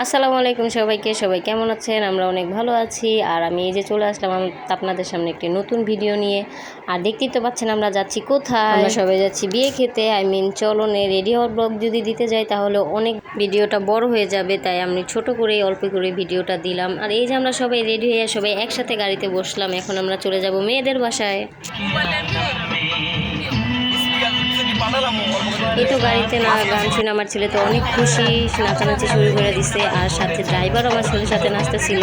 আসসালামু আলাইকুম সবাইকে। সবাই কেমন আছেন? আমরা অনেক ভালো আছি। আর আমি এই যে চলে আসলাম আপনাদের সামনে একটি নতুন ভিডিও নিয়ে। আর দেখতেই তো পাচ্ছেন আমরা যাচ্ছি কোথায়। আমরা সবাই যাচ্ছি বিয়ে খেতে। চলনে রেডি হওয়ার ব্লগ যদি দিতে যাই তাহলে অনেক ভিডিওটা বড় হয়ে যাবে, তাই আমি ছোট করে অল্প করে ভিডিওটা দিলাম। আর এই যে আমরা সবাই রেডি হয়ে সবাই একসাথে গাড়িতে বসলাম। এখন আমরা চলে যাব মেয়েদের বাসায়। এই তো গাড়িতে গান শুনে আমার ছেলে তো অনেক খুশি, নাচানাচি শুরু করে দিছে। আর সাথে ড্রাইভার আমার ছেলের সাথে নাচতেছিল,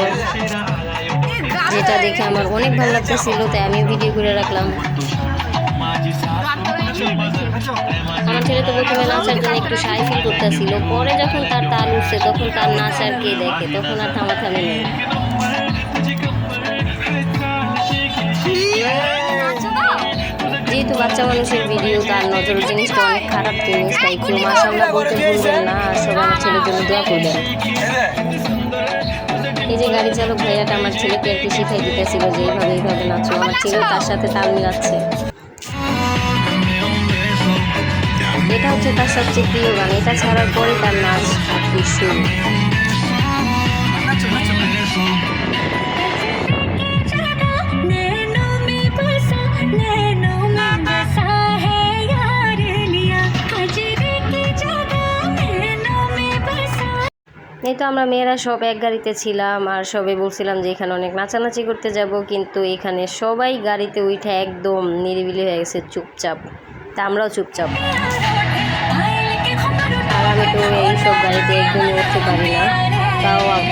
যেটা দেখে আমার অনেক ভালো লাগতেছিল, তাই আমি ভিডিও করে রাখলাম। আমার ছেলে তো প্রথমে নাচার জন্য একটু শাই ফিল করতেছিল, পরে যখন তার তাল উঠছে তখন তার নাচ আর কে দেখে, তখন আর থামাথামি নেই। যেহেতু বাচ্চা মানুষের ভিডিও, তার নজর জিনিসটা অনেক খারাপ জিনিস, তাই কেউ মাশাআল্লাহ বলতে ভুলবেন না। আর সবাই আমার ছেলের জন্য দোয়া করবেন। এই যে গাড়ি চালক ভাইয়াটা আমার ছেলেকে আর কি শিখাই দিতেছিল যে এইভাবে নাচো। আমার ছেলেও তার সাথে তাল মিলাচ্ছে। এটা হচ্ছে তার সবচেয়ে প্রিয় গান। এটা ছাড়ার পরে তার নাচ আর কি শুরু। এই তো আমরা মেয়েরা সব এক গাড়িতে ছিলাম, আর সবাই বলছিলাম যে এখানে অনেক নাচানাচি করতে যাব, কিন্তু এখানে সবাই গাড়িতে উঠে একদম নিরিবিলি হয়ে গেছে, চুপচাপ। তা আমরাও চুপচাপ। আর আমি তো এইসব গাড়িতে একদমই উঠতে পারি না, তাও আর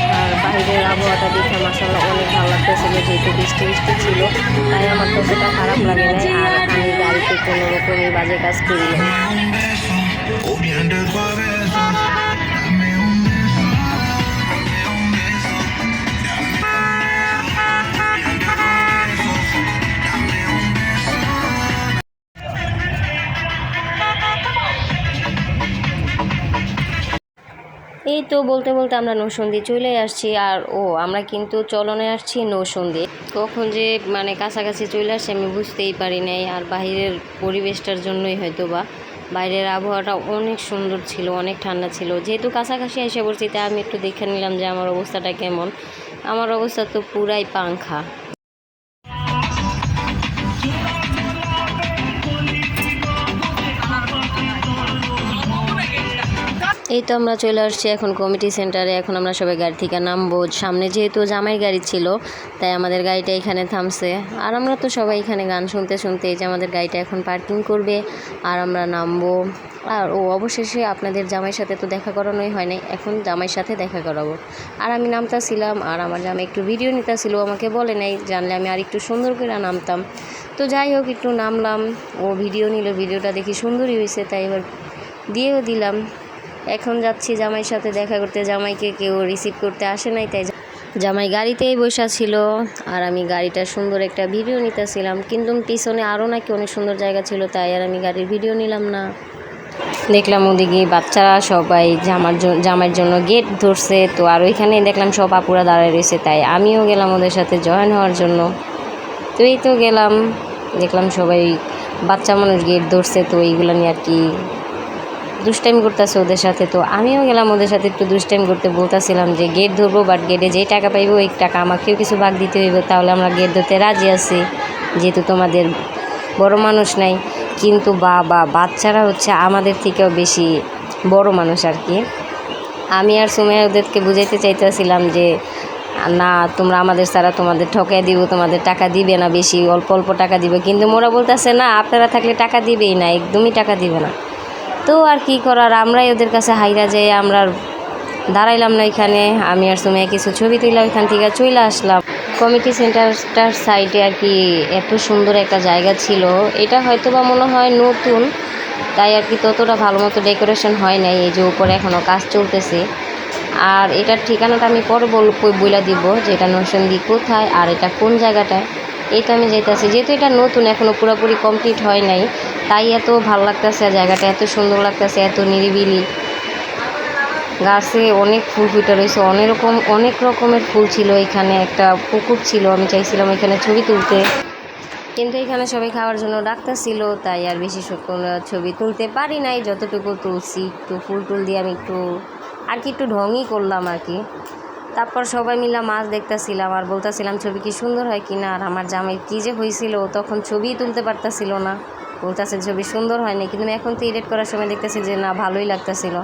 বাইরের আবহাওয়াটা দেখে মাশাআল্লাহ অনেক ভালো লাগতেছিল। যেহেতু বৃষ্টি ছিল, তাই আমার তো সেটা খারাপ লাগে নাই। আর আমি গাড়িতে কোনো রকমই বাজে কাজ করি না। এই তো বলতে বলতে আমরা নৌসন্দি চলে আসছি। আর আমরা কিন্তু চলনে আসছি নৌসন্দি। কখন যে কাছাকাছি চলে আসছি আমি বুঝতেই পারি নাই। আর বাইরের পরিবেশটার জন্যই হয়তো বা বাইরের আবহাওয়াটা অনেক সুন্দর ছিল, অনেক ঠান্ডা ছিল। যেহেতু কাছাকাছি এসে পড়ছি, তাই আমি একটু দেখে নিলাম যে আমার অবস্থাটা কেমন। আমার অবস্থা তো পুরাই পাংখা। এই তো আমরা চলে আসছি এখন কমিটি সেন্টারে। এখন আমরা সবাই গাড়ি থেকে নামবো। সামনে যেহেতু জামাই গাড়ি ছিল, তাই আমাদের গাড়িটা এখানে থামছে। আর আমরা তো সবাই এখানে গান শুনতে শুনতে এই যে আমাদের গাড়িটা এখন পার্কিং করবে, আর আমরা নামবো। আর অবশেষে আপনাদের জামাইয়ের সাথে তো দেখা করানোই হয় নাই, এখন জামাইয়ের সাথে দেখা করাবো। আর আমি নামতাছিলাম, আর আমার জামাই একটু ভিডিও নিতেছিল, আমাকে বলে নাই, জানলে আমি আর একটু সুন্দর করে নামতাম। তো যাই হোক, একটু নামলাম, ও ভিডিও নিল, ভিডিওটা দেখি সুন্দরই হয়েছে, তাই এবার দিয়েও দিলাম। এখন যাচ্ছি জামাইয়ের সাথে দেখা করতে। জামাইকে কেউ রিসিভ করতে আসে নাই, তাই জামাই গাড়িতেই বসা ছিল, আর আমি গাড়িটা সুন্দর একটা ভিডিও নিতেছিলাম। কিন্তু পিছনে আরও নাকি অনেক সুন্দর জায়গা ছিল, তাই আর আমি গাড়ির ভিডিও নিলাম না। দেখলাম ওদিকে বাচ্চারা সবাই জামাইয়ের জন্য গেট ধরছে, তো আর ওইখানে দেখলাম সব আপুরা দাঁড়ায় রয়েছে, তাই আমিও গেলাম ওদের সাথে জয়েন হওয়ার জন্য। তো এই তো গেলাম, দেখলাম সবাই বাচ্চা মানুষ গেট ধরছে, তো এইগুলো নিয়ে আর কি দুষ্টাইম করতেছে ওদের সাথে। তো আমিও গেলাম ওদের সাথে একটু দুষ্টাইম করতে, বলতেছিলাম যে গেট ধরবো, বাট গেটে যেই টাকা পাইবো ওই টাকা আমাকেও কিছু ভাগ দিতে হইব, তাহলে আমরা গেট ধরতে রাজি আছি, যেহেতু তোমাদের বড় মানুষ নাই। কিন্তু বাচ্চারা হচ্ছে আমাদের থেকেও বেশি বড় মানুষ আর কি। আমি আর সুমাইয়া ওদেরকে বুঝাইতে চাইতেছিলাম যে না, তোমরা আমাদের ছাড়া তোমাদের ঠকাই দিব, তোমাদের টাকা দিবে না, বেশি অল্প অল্প টাকা দিবে। কিন্তু মোরা বলতেছে না, আপনারা থাকলে টাকা দিবেই না, একদমই টাকা দিবে না। তো আর কি করার, আমরাই ওদের কাছে হাইরা যাই, আমরা দাঁড়াইলাম না এখানে। আমি আর সুমাইয়া কিছু ছবি তুললাম, ওইখান থেকে চলে আসলাম। কমিটি সেন্টারটার সাইডে আর কি এত সুন্দর একটা জায়গা ছিল। এটা হয়তো বা মনে হয় নতুন, তাই আর কি ততটা ভালো মতো ডেকোরেশন হয় নাই। এই যে উপরে এখনও কাজ চলতেছে। আর এটার ঠিকানাটা আমি পরে বলে দিব যে এটা নৌসন্দি কোথায় আর এটা কোন জায়গাটায়। এই তো আমি যাইতেছি, যেহেতু এটা নতুন, এখনও পুরোপুরি কমপ্লিট হয় নাই, তাই এত ভালো লাগতেছে। জায়গাটা এত সুন্দর লাগতেছে, এত নিরিবিলি। গাছে অনেক ফুল ফুটে রয়েছে, অনেক রকমের ফুল ছিল। এখানে একটা পুকুর ছিল, আমি চাইছিলাম এখানে ছবি তুলতে, কিন্তু এখানে সবাই খাওয়ার জন্য ডাকতেছিল, তাই আর বেশি ছবি তুলতে পারি নাই। যতটুকু তুলছি একটু ফুল টুল দিয়ে আমি একটু আর কি একটু ঢঙই করলাম আর কি। তারপর সবাই মিলে মাছ দেখতেছিলাম আর বলতেছিলাম ছবি কি সুন্দর হয় কিনা। আর আমার জামাই কী যে হয়েছিল, তখন ছবিই তুলতে পারতেছিল না, বলতেছে ছবি সুন্দর হয়নি। কিন্তু এখন তো এডিট করার সময় দেখতেছি যে না, ভালোই লাগতেছিল।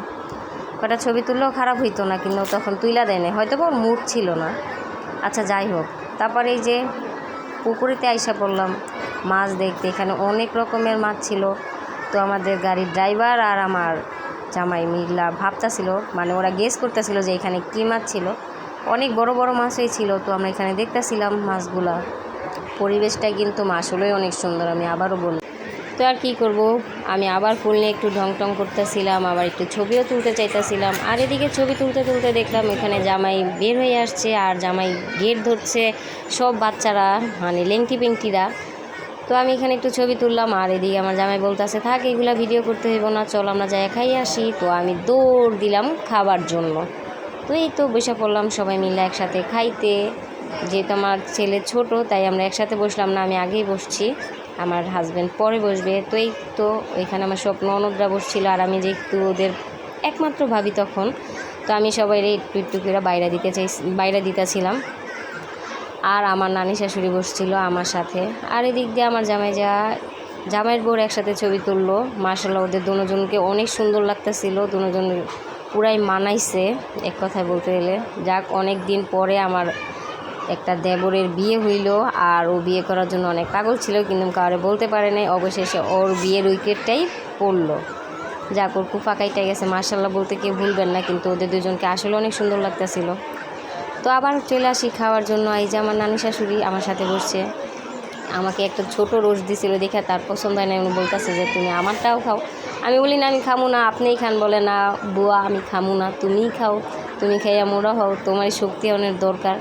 কটা ছবি তুললেও খারাপ হইতো না, কিন্তু তখন তুইলা দেয় না, হয়তো বা মুড ছিল না। আচ্ছা যাই হোক, তারপরে এই যে পুকুরেতে আইসা পড়লাম মাছ দেখতে। এখানে অনেক রকমের মাছ ছিল। তো আমাদের গাড়ির ড্রাইভার আর আমার জামাই মিল্লা ভাবতেছিল, মানে ওরা গেস করতেছিল যে এখানে কী মাছ ছিল। অনেক বড় বড় মাছই ছিল। তো আমরা এখানে দেখতেছিলাম মাছগুলা। পরিবেশটা কিন্তু আসলেই অনেক সুন্দর, আমি আবারও বলি। তো আর কী করব, আমি আবার ফুল নিয়ে একটু ঢং টং করতেছিলাম, আবার একটু ছবিও তুলতে চাইতেছিলাম। আর এদিকে ছবি তুলতে তুলতে দেখলাম এখানে জামাই বের হয়ে আসছে আর জামাই গেট ধরছে, সব বাচ্চারা মানে লেংটি পেংটিরা। তো আমি এখানে একটু ছবি তুললাম, আর এদিকে আমার জামাই বলতেছে থাক এগুলা ভিডিও করতে হইব না, চল আমরা যাই খাই আসি। তো আমি দৌড় দিলাম খাবার জন্য। তো এই তো বসে পড়লাম সবাই মিলে একসাথে খাইতে। যেহেতু আমার ছেলে ছোট, তাই আমরা একসাথে বসলাম না, আমি আগেই বসছি, আমার হাজব্যান্ড পরে বসবে। তো এই তো এখানে আমার সব ননদরা বসছিল, আর আমি যেহেতু ওদের একমাত্র ভাবি তখন, তো আমি সবাই একটু একটু করে বাইরে দিতেছিলাম। আর আমার নানি শাশুড়ি বসছিল আমার সাথে। আর এদিক দিয়ে আমার জামাইয়ের বউর একসাথে ছবি তুললো। মাশাআল্লাহ ওদের দুজনকে অনেক সুন্দর লাগতেছিল, দুজন পুরাই মানাইছে এক কথায় বলতে গেলে। যাক, অনেক দিন পরে আমার একটা দেবরের বিয়ে হইল, আর ও বিয়ে করার জন্য অনেক পাগল ছিল, কিন্তু কাউরে বলতে পারে নাই। অবশেষে ওর বিয়ের উইকেটটাই পড়লো। যাক, ওর কুফা কাইটা গেছে, মাশাআল্লাহ বলতে কেউ ভুলবেন না। কিন্তু ওদের দুজনকে আসলে অনেক সুন্দর লাগতেছিল। তো আবার চলে আসি খাওয়ার জন্য। এই যে আমার নানি শাশুড়ি আমার সাথে বসছে, আমাকে একটা ছোট রোজ দিছিল, দেখে তার পছন্দ হয় না, উনি বলতেছে যে তুমি আমারটাও খাও। আমি বলি না, আমি খামু না, আপনিই খান। বলে না বুয়া, আমি খামু না, তুমিই খাও, তুমি খাইয়া মোড়া হও, তোমার শক্তি অনেক দরকার।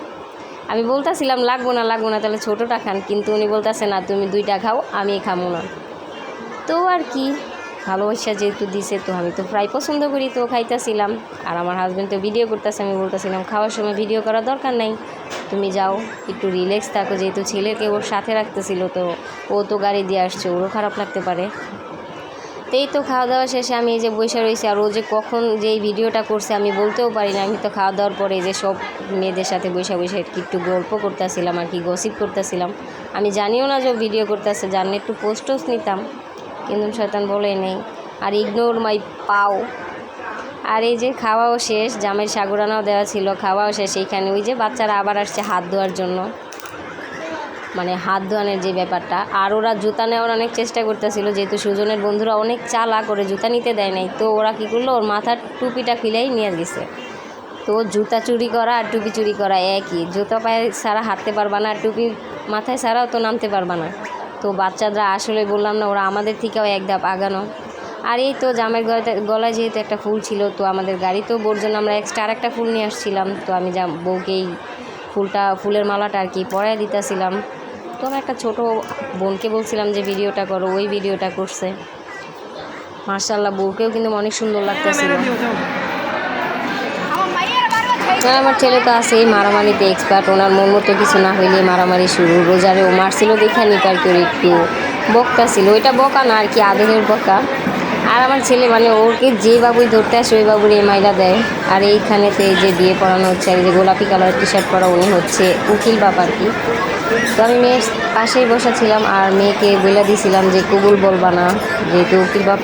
আমি বলতেছিলাম লাগবো না, তাহলে ছোটোটা খান। কিন্তু উনি বলতেছে না, তুমি দুইটা খাও, আমি খামু না। তো আর কি, ভালোবাসা যেহেতু দিছে, তো আমি তো ফ্রাই পছন্দ করি, তো খাইতেছিলাম। আর আমার হাজব্যান্ড তো ভিডিও করতেছে, আমি বলতেছিলাম খাওয়ার সময় ভিডিও করার দরকার নাই, তুমি যাও একটু রিল্যাক্স থাকো। যেহেতু ছেলেকে ওর সাথে রাখতেছিল, তো ও তো গাড়ি দিয়ে আসছে, ওরও খারাপ লাগতে পারে। তো এই তো খাওয়া দাওয়া শেষে আমি এই যে বসে রয়েছি। আর ও যে কখন যে এই ভিডিওটা করছে আমি বলতেও পারি না। আমি তো খাওয়া দাওয়ার পরে যে সব মেয়েদের সাথে বসে একটু গল্প করতেছিলাম আর কি, গসিপ করতেছিলাম। আমি জানিও না যে ভিডিও করতেছে, জানলে একটু পোস্টও নিতাম, কিন্তু শয়তান বলে নেই। আর ইগনোর মাই পাও। আর এই যে খাওয়াও শেষ, জামের সাগুরানাও দেওয়া ছিল, খাওয়াও শেষ। এইখানে ওই যে বাচ্চারা আবার আসছে হাত ধোয়ার জন্য, মানে হাত ধোয়ানোর যে ব্যাপারটা। আর ওরা জুতা নেওয়ার অনেক চেষ্টা করতেছিল, যেহেতু সুজনের বন্ধুরা অনেক চালাক, করে জুতা নিতে দেয় নাই। তো ওরা কী করলো, ওর মাথার টুপিটা খুলেই নিয়ে গেছে। তো জুতা চুরি করা আর টুপি চুরি করা একই, জুতা পায়ে ছাড়া হাঁটতে পারবা না, আর টুপি মাথায় ছাড়াও তো নামতে পারবা না। তো বাচ্চারা আসলে বললাম না, ওরা আমাদের থেকেও এক ধাপ আগানো। আর এই তো জামের গলায় যেহেতু একটা ফুল ছিল, তো আমাদের গাড়িতেও বোর জন্য আমরা এক্সট্রা আর একটা ফুল নিয়ে আসছিলাম। তো আমি বউকেই ফুলের মালাটা আর কি পরাই দিতেছিলাম। তো আমি একটা ছোটো বোনকে বলছিলাম যে ভিডিওটা করো, ওই ভিডিওটা করছে। মাশাআল্লাহ বউকেও কিন্তু অনেক সুন্দর লাগতেছিল। আমার ছেলে তো আছেই মারামারিতে এক্সপার্ট, ওনার মন মতো কিছু না হইলে মারামারি শুরু। রোজারেও মারছিল দেখে নিতে আর কি, একটু বকা ছিল, ওইটা বকা না আর কি, আদরের বকা। আর আমার ছেলে মানে ওকে যে বাবুই ধরতে আসে ওই বাবুর এই মাইলা দেয়। আর এইখানেতে যে বিয়ে পড়ানো হচ্ছে, আর যে গোলাপি কালার টি শার্ট পরা উনি হচ্ছে উকিল বাপ আর কি। তো আমি মেয়ের পাশেই বসা ছিলাম, আর মেয়েকে বলে দিয়েছিলাম যে কবুল বলবা না, যেহেতু উকিল বাপ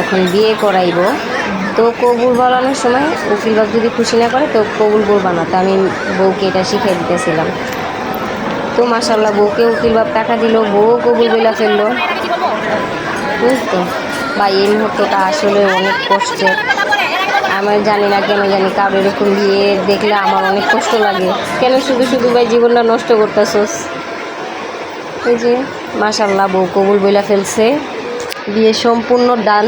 এখন বিয়ে করাইব। তো কবুল বলানোর সময় উকিল বাপ যদি খুশি না করে তো কবুল বলবা না। তো আমি বউকে এটা শিখিয়ে দিতেছিলাম। তো মাশাআল্লাহ বউকে উকিল বাপ টাকা দিল, বউ কবুল বইলা ফেললো। বুঝতো ভাই, এই মুহূর্তটা আসলে অনেক কষ্টের। আমার জানি না কেন জানি কারো এরকম বিয়ে দেখলে আমার অনেক কষ্ট লাগে। কেন শুধু শুধু ভাই জীবনটা নষ্ট করতেছোস। এই যে মাশাআল্লাহ বউ কবুল বইলা ফেলছে, বিয়ে সম্পূর্ণ ডান।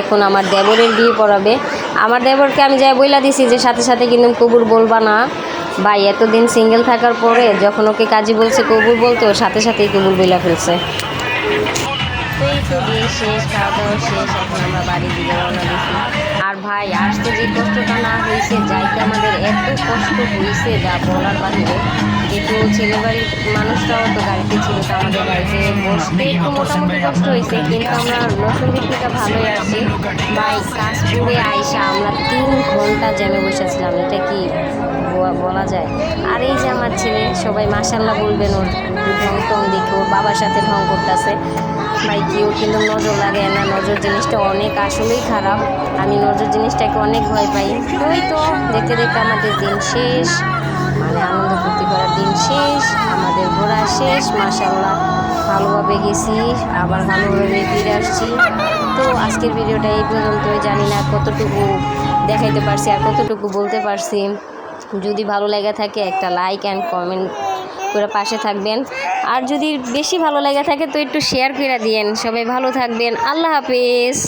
এখন আমার দেবরের বিয়ে পড়াবে। আমার দেবরকে আমি যা বইলা দিছি যে সাথে সাথে কিন্তু কবুল বলবা না। ভাই এতদিন সিঙ্গেল থাকার পরে যখন ওকে কাজী বলছে কবুল বলতে, ওর সাথে সাথেই কবুল বইলা ফেলছে। তো এই তো বিয়ে শেষ, খাওয়া দাওয়া শেষ, এখন আমরা বাড়ির দিকে রওনা দিছি। আর আর ভাই আসতে যে কষ্টটা না হয়েছে, যাইতে আমাদের এত কষ্ট হয়েছে যা বলার বাহিরে। কিন্তু ছেলেবাড়ির মানুষরাও তো গাড়িতে ছিল, তো আমাদের গাড়িতে বসতে একটু মোটামুটি কষ্ট হয়েছে, কিন্তু আমরা নরসিংদীর থেকে ভালোই আসছি। ভাই কাশপুরে আইসা আমরা 3 ঘন্টা জ্যামে বসেছিলাম, এটা কি বলা যায়? আর এই যে আমার ছেলে, সবাই মাশাল্লাহ বলবেন, ওর ঢং টং দেখে ওর বাবার সাথে ঢং করতেছে। ভাই কেউ কিন্তু নজর লাগে না, নজর জিনিসটা অনেক আসলেই খারাপ। আমি নজর জিনিসটাকে অনেক ভয় পাই। তো ওই তো দেখতে দেখতে আমাদের দিন শেষ, মানে আনন্দ ফুর্তি করার দিন শেষ, আমাদের ঘোরা শেষ। মাশাল্লাহ ভালোভাবে গেছি, আবার ভালোভাবে ফিরে আসছি। তো আজকের ভিডিওটা এই পর্যন্তই। জানি না কতটুকু দেখাইতে পারছি আর কতটুকু বলতে পারছি। যদি ভালো লেগে থাকে একটা লাইক অ্যান্ড কমেন্ট করে পাশে থাকবেন, আর যদি বেশি ভালো লেগে থাকে তো একটু শেয়ার করে দিয়েন। সবাই ভালো থাকবেন, আল্লাহ হাফেজ।